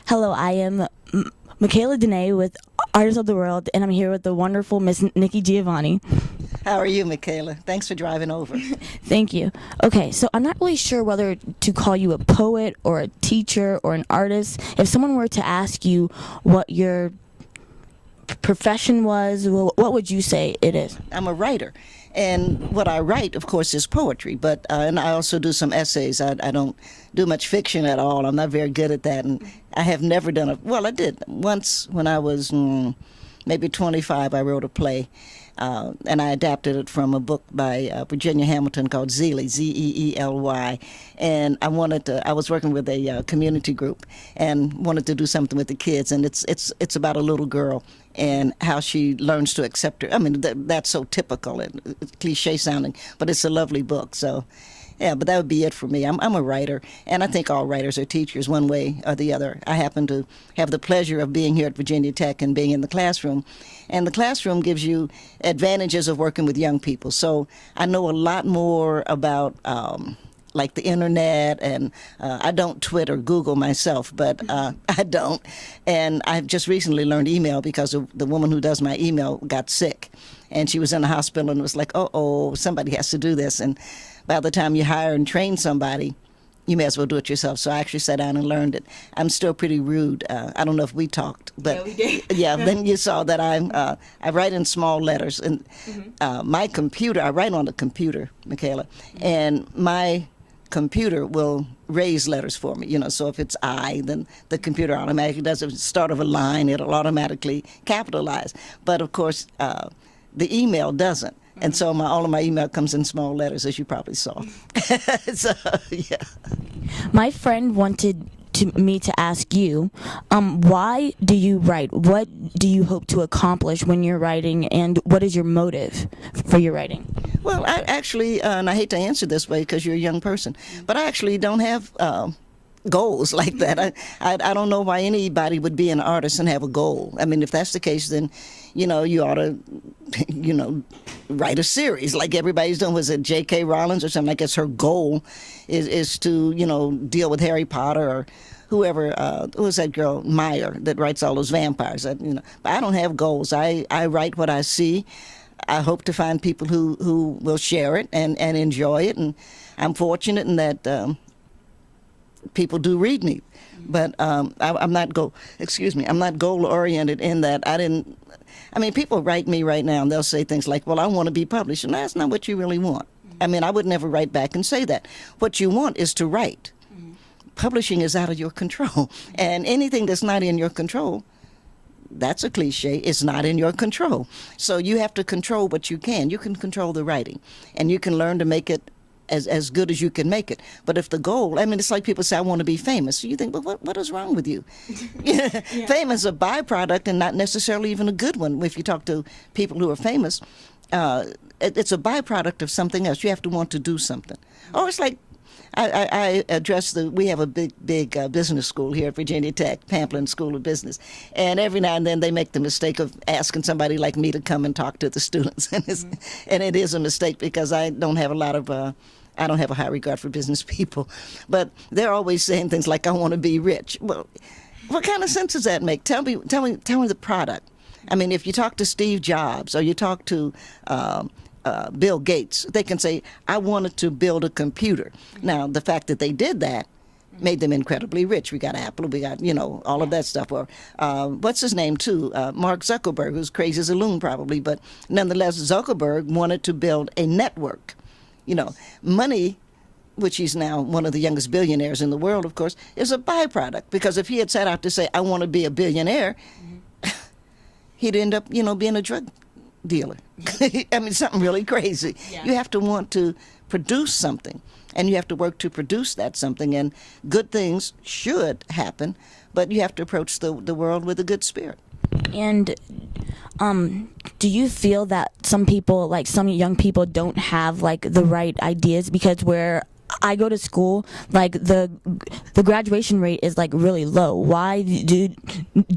Hello, I am Michaela Dene with Artists of the World, and I'm here with the wonderful Miss Nikki Giovanni. How are you, Michaela? Thanks for driving over. Thank you. Okay, so I'm not really sure whether to call you a poet or a teacher or an artist. If someone were to ask you what your profession was, what would you say it is? I'm a writer. And what I write, of course, is poetry, but and I also do some essays. I don't do much fiction at all. I'm not very good at that, and I have never done a. Well, I did once when I was maybe 25. I wrote a play, and I adapted it from a book by Virginia Hamilton called Zeely, Zeely, and I was working with a community group and wanted to do something with the kids, and it's about a little girl and how she learns to accept her. I mean, that's so typical and cliche sounding, but it's a lovely book. So, yeah, but that would be it for me. I'm a writer, and I think all writers are teachers one way or the other. I happen to have the pleasure of being here at Virginia Tech and being in the classroom, and the classroom gives you advantages of working with young people. So I know a lot more about like the internet, and I don't Twitter, Google myself, but I don't. And I've just recently learned email because the woman who does my email got sick, and she was in the hospital, and it was like, oh, somebody has to do this. And by the time you hire and train somebody, you may as well do it yourself. So I actually sat down and learned it. I'm still pretty rude. I don't know if we talked, but yeah, we did. Yeah. Then you saw that I write in small letters, and my computer. I write on the computer, Michaela, and my computer will raise letters for me, so if it's I, then the computer automatically does it. At the start of a line, it'll automatically capitalize. But of course, the email doesn't. And so all of my email comes in small letters, as you probably saw. So, yeah. My friend wanted me to ask you, why do you write? What do you hope to accomplish when you're writing, and what is your motive for your writing? Well, I actually, and I hate to answer this way because you're a young person, but I actually don't have goals like that. I don't know why anybody would be an artist and have a goal. I mean, if that's the case, then, you ought to, write a series like everybody's doing. Was it J.K. Rowling or something? I guess her goal is to, deal with Harry Potter or whoever, who was that girl, Meyer, that writes all those vampires. But I don't have goals. I write what I see. I hope to find people who will share it and enjoy it. And I'm fortunate in that people do read me. But I'm not goal oriented in that people write me right now and they'll say things like, well, I want to be published. And that's not what you really want. I mean, I would never write back and say that. What you want is to write. Publishing is out of your control. And anything that's not in your control, that's a cliche, it's not in your control. So you have to control what you can. You can control the writing, and you can learn to make it as good as you can make it. But if the goal, it's like people say, I want to be famous. So you think, well, what is wrong with you? Yeah. Fame is a byproduct and not necessarily even a good one. If you talk to people who are famous, it's a byproduct of something else. You have to want to do something. Or it's like, I address we have a big business school here at Virginia Tech, Pamplin School of Business, and every now and then they make the mistake of asking somebody like me to come and talk to the students, and it is a mistake because I don't have a high regard for business people, but they're always saying things like, I want to be rich. Well, what kind of sense does that make? Tell me the product. I mean, if you talk to Steve Jobs or you talk to Bill Gates, they can say, I wanted to build a computer. Now, the fact that they did that made them incredibly rich. We got Apple, we got, all of that stuff. Or what's his name, too? Mark Zuckerberg, who's crazy as a loon, probably. But nonetheless, Zuckerberg wanted to build a network. Money, which he's now one of the youngest billionaires in the world, of course, is a byproduct. Because if he had set out to say, I want to be a billionaire, he'd end up, being a drug dealer. Something really crazy. Yeah. You have to want to produce something, and you have to work to produce that something, and good things should happen, but you have to approach the world with a good spirit. And do you feel that some people, like some young people, don't have like the right ideas? Because where I go to school, like the graduation rate is like really low. Why do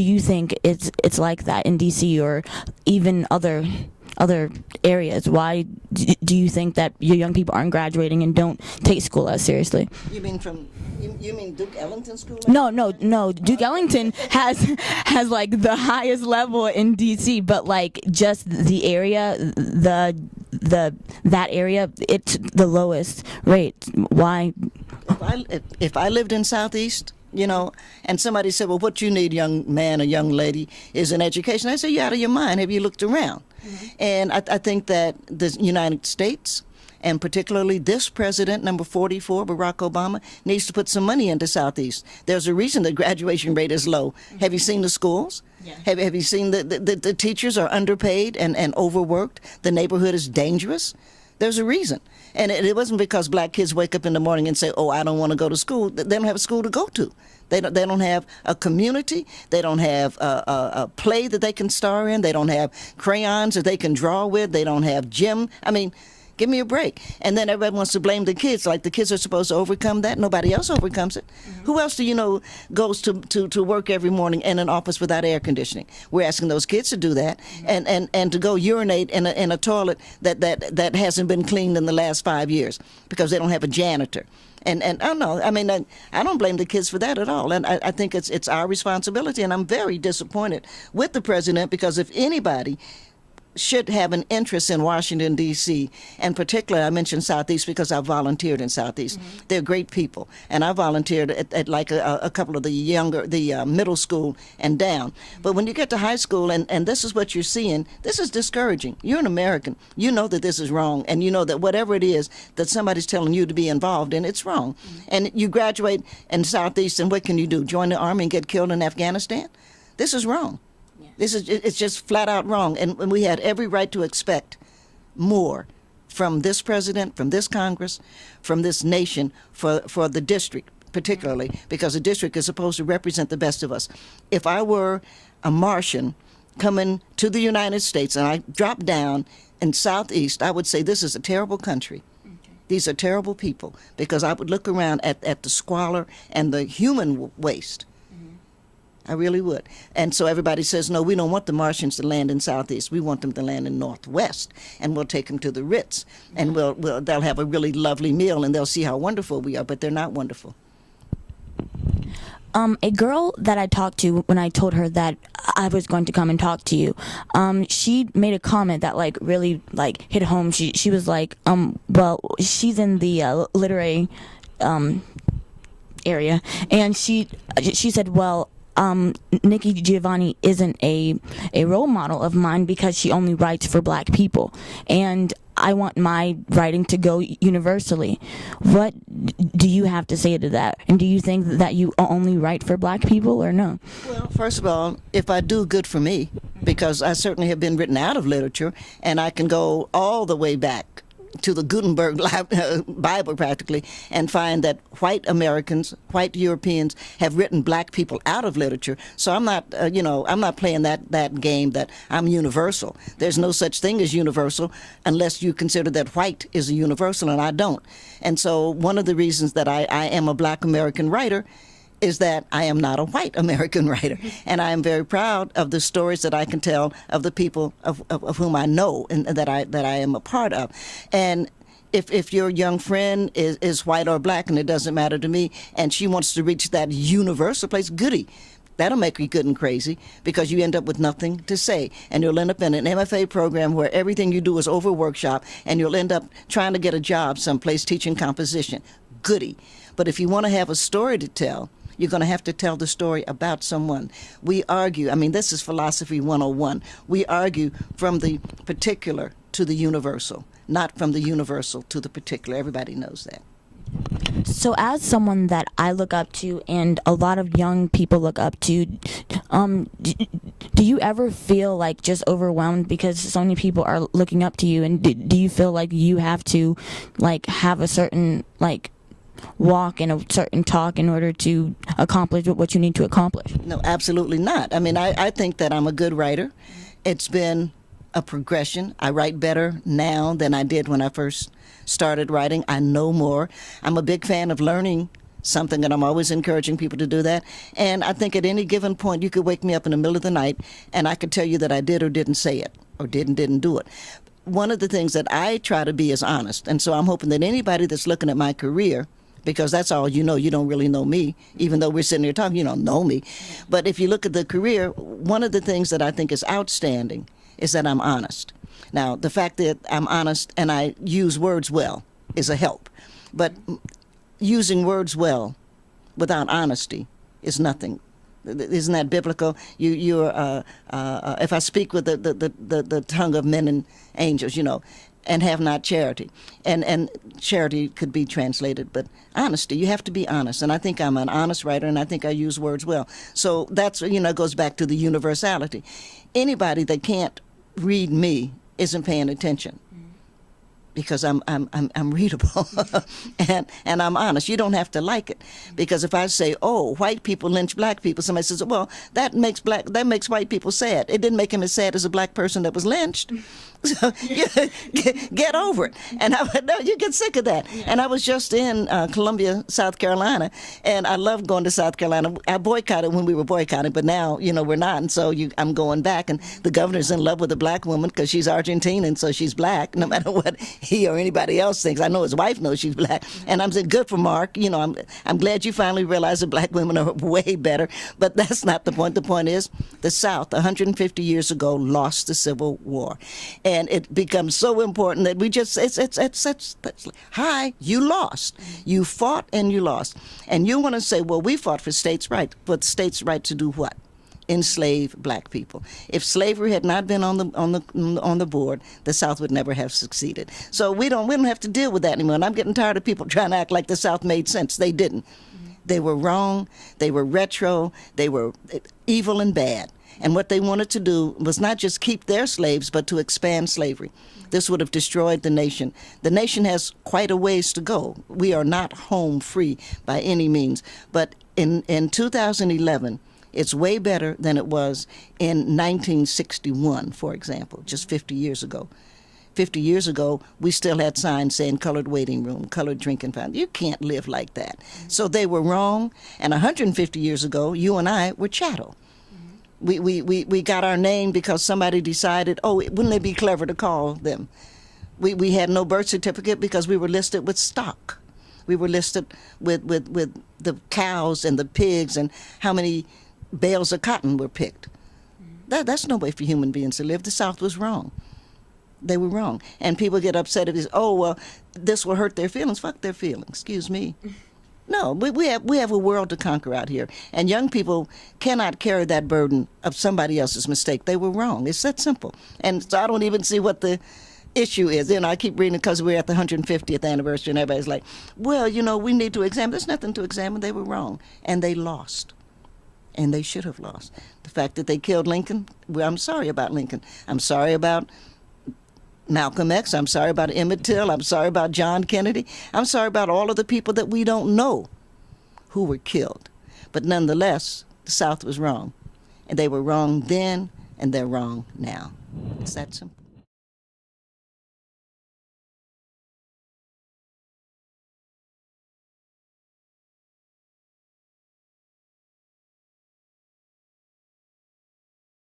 you think it's like that in DC or even other other areas. Why do you think that your young people aren't graduating and don't take school as seriously? You mean you mean Duke Ellington School? No. Duke Ellington has like the highest level in DC, but like just the area, that area, it's the lowest rate. Why? If I lived in Southeast, and somebody said, well, what you need, young man or young lady, is an education, I say, you're out of your mind. Have you looked around? Mm-hmm. And I think that the United States, and particularly this president, number 44, Barack Obama, needs to put some money into Southeast. There's a reason the graduation rate is low. Mm-hmm. Have you seen the schools? Yeah. Have you seen the teachers are underpaid and overworked? The neighborhood is dangerous. There's a reason. And it wasn't because black kids wake up in the morning and say, oh, I don't want to go to school. They don't have a school to go to. They don't have a community. They don't have a play that they can star in. They don't have crayons that they can draw with. They don't have gym. I mean, give me a break. And then everybody wants to blame the kids, like the kids are supposed to overcome that. Nobody else overcomes it. Mm-hmm. Who else do you know goes to work every morning in an office without air conditioning? We're asking those kids to do that, mm-hmm. and to go urinate in a toilet that hasn't been cleaned in the last 5 years because they don't have a janitor. And I don't know. I mean, I don't blame the kids for that at all. And I think it's our responsibility. And I'm very disappointed with the president, because if anybody should have an interest in Washington, D.C., and particularly I mentioned Southeast because I volunteered in Southeast. Mm-hmm. They're great people, and I volunteered at like a couple of the middle school and down. Mm-hmm. But when you get to high school, and this is what you're seeing, this is discouraging. You're an American. You know that this is wrong, and you know that whatever it is that somebody's telling you to be involved in, it's wrong. Mm-hmm. And you graduate in Southeast, and what can you do? Join the army and get killed in Afghanistan? It's wrong. It's just flat out wrong. And we had every right to expect more from this president, from this Congress, from this nation, for the district particularly, because the district is supposed to represent the best of us. If I were a Martian coming to the United States and I dropped down in Southeast, I would say this is a terrible country. Okay. These are terrible people, because I would look around at the squalor and the human waste. I really would. And so everybody says, no, we don't want the Martians to land in Southeast. We want them to land in Northwest, and we'll take them to the Ritz, and they'll have a really lovely meal, and they'll see how wonderful we are, but they're not wonderful. A girl that I talked to, when I told her that I was going to come and talk to you, she made a comment that like really like hit home. She was like, well, she's in the literary area, and she said, well, Nikki Giovanni isn't a role model of mine because she only writes for black people, and I want my writing to go universally. What do you have to say to that? And do you think that you only write for black people, or no? Well, first of all, if I do, good for me, because I certainly have been written out of literature, and I can go all the way back to the Gutenberg Bible practically, and find that white Americans, white Europeans have written black people out of literature. So I'm not, I'm not playing that game that I'm universal. There's no such thing as universal unless you consider that white is a universal, and I don't. And so one of the reasons that I am a black American writer is that I am not a white American writer. And I am very proud of the stories that I can tell of the people of whom I know and that I am a part of. And if your young friend is white or black, and it doesn't matter to me, and she wants to reach that universal place, goody. That'll make you good and crazy, because you end up with nothing to say. And you'll end up in an MFA program where everything you do is over workshop, and you'll end up trying to get a job someplace teaching composition. Goody. But if you want to have a story to tell, you're going to have to tell the story about someone. We argue, I mean, this is philosophy 101. We argue from the particular to the universal, not from the universal to the particular. Everybody knows that. So as someone that I look up to and a lot of young people look up to, do you ever feel like just overwhelmed because so many people are looking up to you? And do you feel like you have to like have a certain like walk and a certain talk in order to accomplish what you need to accomplish? No, absolutely not. I mean, I think that I'm a good writer. It's been a progression. I write better now than I did when I first started writing. I know more. I'm a big fan of learning something, and I'm always encouraging people to do that. And I think at any given point, you could wake me up in the middle of the night, and I could tell you that I did or didn't say it. or didn't do it. One of the things that I try to be is honest. And so I'm hoping that anybody that's looking at my career, because that's all you know, you don't really know me, even though we're sitting here talking, you don't know me. But if you look at the career, one of the things that I think is outstanding is that I'm honest. Now, the fact that I'm honest and I use words well is a help. But using words well without honesty is nothing. Isn't that biblical? If I speak with the tongue of men and angels, and have not charity, and charity could be translated, but honesty, you have to be honest. And I think I'm an honest writer, and I think I use words well. So that's, goes back to the universality. Anybody that can't read me isn't paying attention, because I'm readable and I'm honest. You don't have to like it, because if I say, oh, white people lynch black people, somebody says, well, that makes white people sad. It didn't make them as sad as a black person that was lynched. So get over it. And you get sick of that. And I was just in Columbia, South Carolina, and I love going to South Carolina. I boycotted when we were boycotting, but now, we're not. And so I'm going back. And the governor's in love with a black woman because she's Argentinian, so she's black, no matter what he or anybody else thinks. I know his wife knows she's black. And I'm saying, good for Mark. I'm glad you finally realize that black women are way better. But that's not the point. The point is the South, 150 years ago, lost the Civil War. And it becomes so important that we just, hi, you lost. You fought and you lost. And you want to say, well, we fought for states' right. But states' right to do what? Enslave black people. If slavery had not been on the board, the South would never have succeeded. So we don't have to deal with that anymore. And I'm getting tired of people trying to act like the South made sense. They didn't. They were wrong. They were retro. They were evil and bad. And what they wanted to do was not just keep their slaves, but to expand slavery. This would have destroyed the nation. The nation has quite a ways to go. We are not home free by any means. But in 2011, it's way better than it was in 1961, for example, just 50 years ago. 50 years ago, we still had signs saying colored waiting room, colored drinking fountain. You can't live like that. So they were wrong. And 150 years ago, you and I were chattel. We got our name because somebody decided, oh, wouldn't it be clever to call them? We had no birth certificate because we were listed with stock. We were listed with the cows and the pigs and how many bales of cotton were picked. That's no way for human beings to live. The South was wrong. They were wrong. And people get upset if it's, oh, well, this will hurt their feelings. Fuck their feelings, excuse me. No, we have a world to conquer out here. And young people cannot carry that burden of somebody else's mistake. They were wrong. It's that simple. And so I don't even see what the issue is. I keep reading it because we're at the 150th anniversary and everybody's like, well, we need to examine. There's nothing to examine. They were wrong. And they lost. And they should have lost. The fact that they killed Lincoln, well, I'm sorry about Lincoln. I'm sorry about Malcolm X. I'm sorry about Emmett Till. I'm sorry about John Kennedy. I'm sorry about all of the people that we don't know who were killed. But nonetheless, the South was wrong. And they were wrong then, and they're wrong now. It's that simple.